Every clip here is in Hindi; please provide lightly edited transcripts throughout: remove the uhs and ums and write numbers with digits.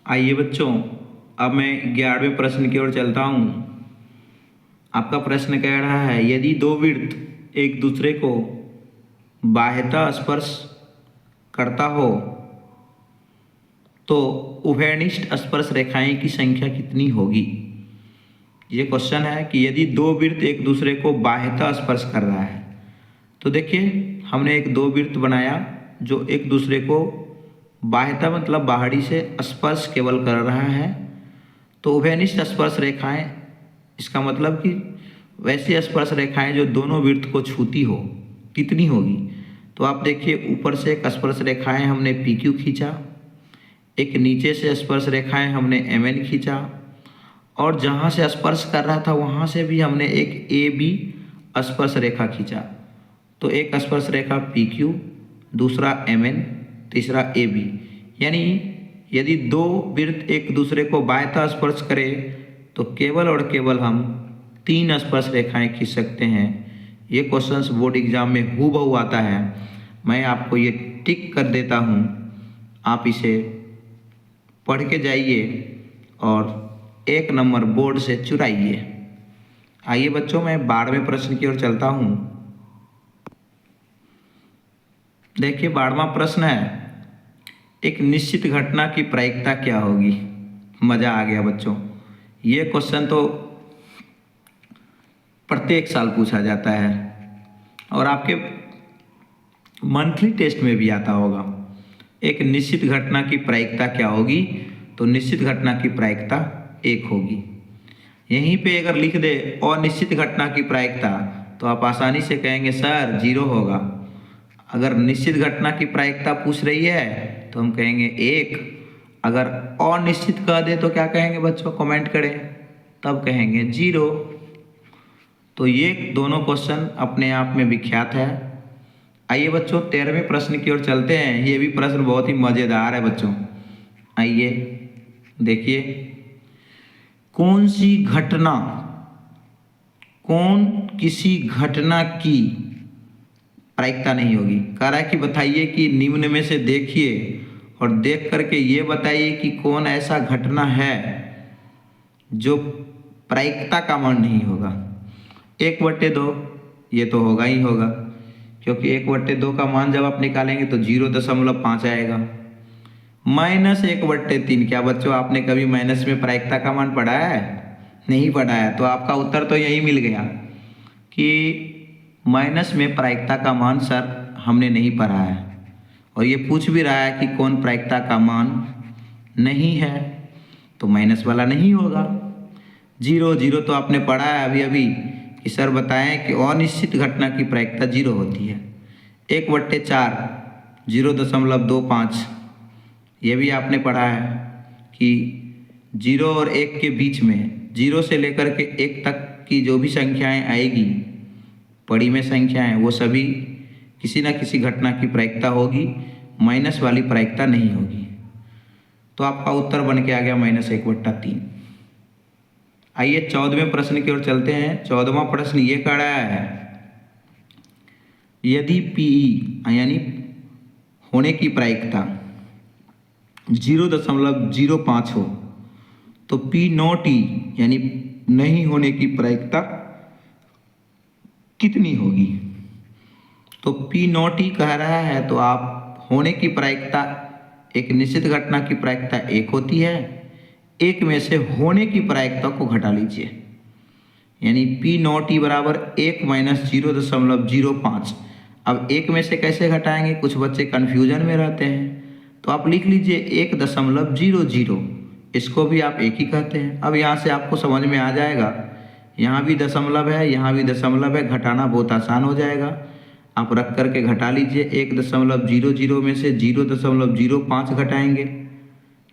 आइए बच्चों, अब मैं 11वें प्रश्न की ओर चलता हूँ। आपका प्रश्न कह रहा है, यदि दो वृत्त एक दूसरे को बाह्यतः स्पर्श करता हो तो उभयनिष्ठ स्पर्श रेखाएं की संख्या कितनी होगी। ये क्वेश्चन है कि यदि दो वृत्त एक दूसरे को बाह्यतः स्पर्श कर रहा है, तो देखिए हमने एक दो वृत्त बनाया जो एक दूसरे को बाह्यतः मतलब बाहरी से स्पर्श केवल कर रहा है, तो उभयनिष्ठ स्पर्श रेखाएं, इसका मतलब कि वैसी स्पर्श रेखाएं जो दोनों वृत्त को छूती हो, कितनी होगी। तो आप देखिए, ऊपर से एक स्पर्श रेखाएं हमने पी क्यू खींचा, एक नीचे से स्पर्श रेखाएं हमने एम एन खींचा, और जहाँ से स्पर्श कर रहा था वहाँ से भी हमने एक ए बी स्पर्श रेखा खींचा। तो एक स्पर्श रेखा पी क्यू, दूसरा एम एन, तीसरा ए बी। यानी यदि दो वृत्त एक दूसरे को बाह्यतः स्पर्श करे तो केवल और केवल हम 3 स्पर्श रेखाएं खींच सकते हैं। ये क्वेश्चंस बोर्ड एग्जाम में हूबहू आता है। मैं आपको ये टिक कर देता हूँ, आप इसे पढ़ के जाइए और 1 नंबर बोर्ड से चुराइए। आइए बच्चों, मैं 12वें प्रश्न की ओर चलता हूँ। देखिए 12वां प्रश्न है, एक निश्चित घटना की प्रायिकता क्या होगी। मज़ा आ गया बच्चों, ये क्वेश्चन तो प्रत्येक साल पूछा जाता है और आपके मंथली टेस्ट में भी आता होगा। एक निश्चित घटना की प्रायिकता क्या होगी, तो निश्चित घटना की प्रायिकता 1 होगी। यहीं पे अगर लिख दे अनिश्चित घटना की प्रायिकता, तो आप आसानी से कहेंगे सर 0 होगा। अगर निश्चित घटना की प्रायिकता पूछ रही है तो हम कहेंगे 1। अगर अनिश्चित कह दे तो क्या कहेंगे बच्चों, कमेंट करें, तब कहेंगे 0। तो ये दोनों क्वेश्चन अपने आप में विख्यात है। आइए बच्चों 13वें प्रश्न की ओर चलते हैं। ये भी प्रश्न बहुत ही मज़ेदार है बच्चों। आइए देखिए, कौन किसी घटना की प्रायिकता नहीं होगी। कह रहा है कि बताइए कि निम्न में से देखिए और देख करके ये बताइए कि कौन ऐसा घटना है जो प्रायिकता का मान नहीं होगा। 1/2 ये तो होगा ही होगा, क्योंकि 1/2 का मान जब आप निकालेंगे तो 0.5 आएगा। -1/3, क्या बच्चों आपने कभी माइनस में प्रायिकता का मान पढ़ा है? नहीं पढ़ा है, तो आपका उत्तर तो यही मिल गया कि माइनस में प्रायिकता का मान सर हमने नहीं पढ़ा है। और ये पूछ भी रहा है कि कौन प्रायिकता का मान नहीं है, तो माइनस वाला नहीं होगा। 0 तो आपने पढ़ा है अभी अभी कि सर बताएं कि अनिश्चित घटना की प्रायिकता 0 होती है। 1/4 0.25, ये भी आपने पढ़ा है कि 0 और 1 के बीच में, 0 से लेकर के 1 तक की जो भी संख्याएं आएगी पड़ी में संख्याएं, वो सभी किसी न किसी घटना की प्रायिकता होगी, माइनस वाली प्रायिकता नहीं होगी। तो आपका उत्तर बन के आ गया -1/3। आइए 14वें प्रश्न की ओर चलते हैं। 14वां प्रश्न ये कह रहा है, यदि पीई यानी होने की प्रायिकता 0.05 हो तो पी नॉट ई यानी नहीं होने की प्रायिकता कितनी होगी। तो पी नॉट ई कह रहा है, तो आप होने की प्रायिकता, एक निश्चित घटना की प्रायिकता 1 होती है, 1 में से होने की प्रायिकता को घटा लीजिए, यानी पी नॉट ई बराबर 1 - 0.05। अब 1 में से कैसे घटाएंगे, कुछ बच्चे कन्फ्यूजन में रहते हैं, तो आप लिख लीजिए 1.00, इसको भी आप 1 ही कहते हैं। अब यहाँ से आपको समझ में आ जाएगा, यहाँ भी दशमलव है, यहाँ भी दशमलव है, घटाना बहुत आसान हो जाएगा। आप रख करके घटा लीजिए, 1.00 में से 0.05 घटाएंगे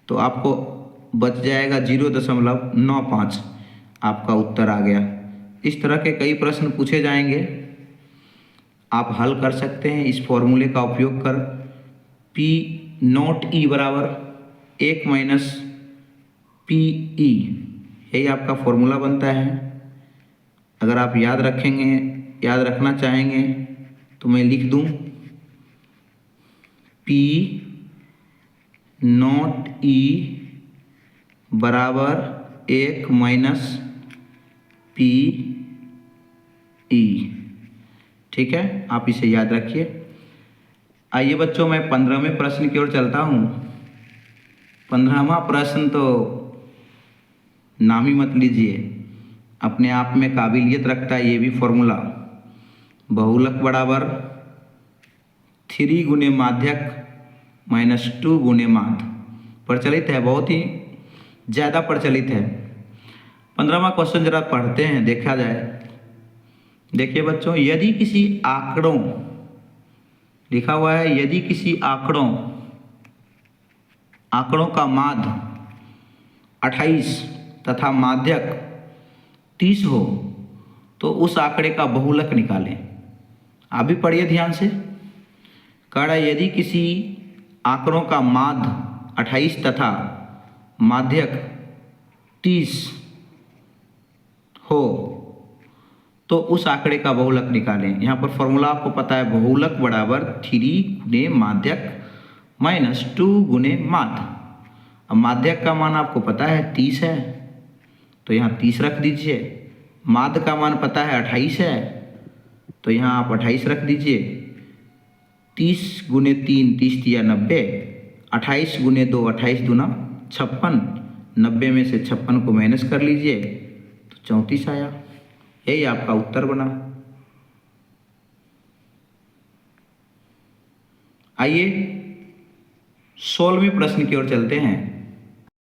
तो आपको बच जाएगा 0.95। आपका उत्तर आ गया। इस तरह के कई प्रश्न पूछे जाएंगे, आप हल कर सकते हैं इस फॉर्मूले का उपयोग कर। पी नॉट ई बराबर 1 - पी ई, यही आपका फॉर्मूला बनता है। अगर आप याद रखना चाहेंगे तो मैं लिख दूं, पी नॉट ई बराबर 1 माइनस पी ई। ठीक है, आप इसे याद रखिए। आइए बच्चों, मैं 15वें प्रश्न की ओर चलता हूँ। 15वां प्रश्न तो नाम ही मत लीजिए, अपने आप में काबिलियत रखता है ये भी फॉर्मूला। बहुलक बराबर 3 गुने माध्यक माइनस 2 गुने माध्य। प्रचलित है, बहुत ही ज़्यादा प्रचलित है। 15वां क्वेश्चन जरा पढ़ते हैं, देखा जाए। देखिए बच्चों, यदि किसी आंकड़ों, लिखा हुआ है यदि किसी आंकड़ों का माध्य 28 तथा माध्यक 30 हो तो उस आंकड़े का बहुलक निकालें। आप भी पढ़िए ध्यान से। कह रहा है यदि किसी आंकड़ों का माध्य 28 तथा माध्यक 30 हो तो उस आंकड़े का बहुलक निकालें। यहाँ पर फॉर्मूला आपको पता है, बहुलक बराबर 3 गुने माध्यक माइनस 2 गुने माध्य। अब माध्यक का मान आपको पता है 30 है, तो यहाँ 30 रख दीजिए। माध्य का मान पता है 28 है, तो यहाँ आप 28 रख दीजिए। 30 गुने 3 30 या 90, 28 गुने 2 28 दूना 56, 90 में से 56 को माइनस कर लीजिए तो 34 आया। यही आपका उत्तर बना। आइए 16वें प्रश्न की ओर चलते हैं।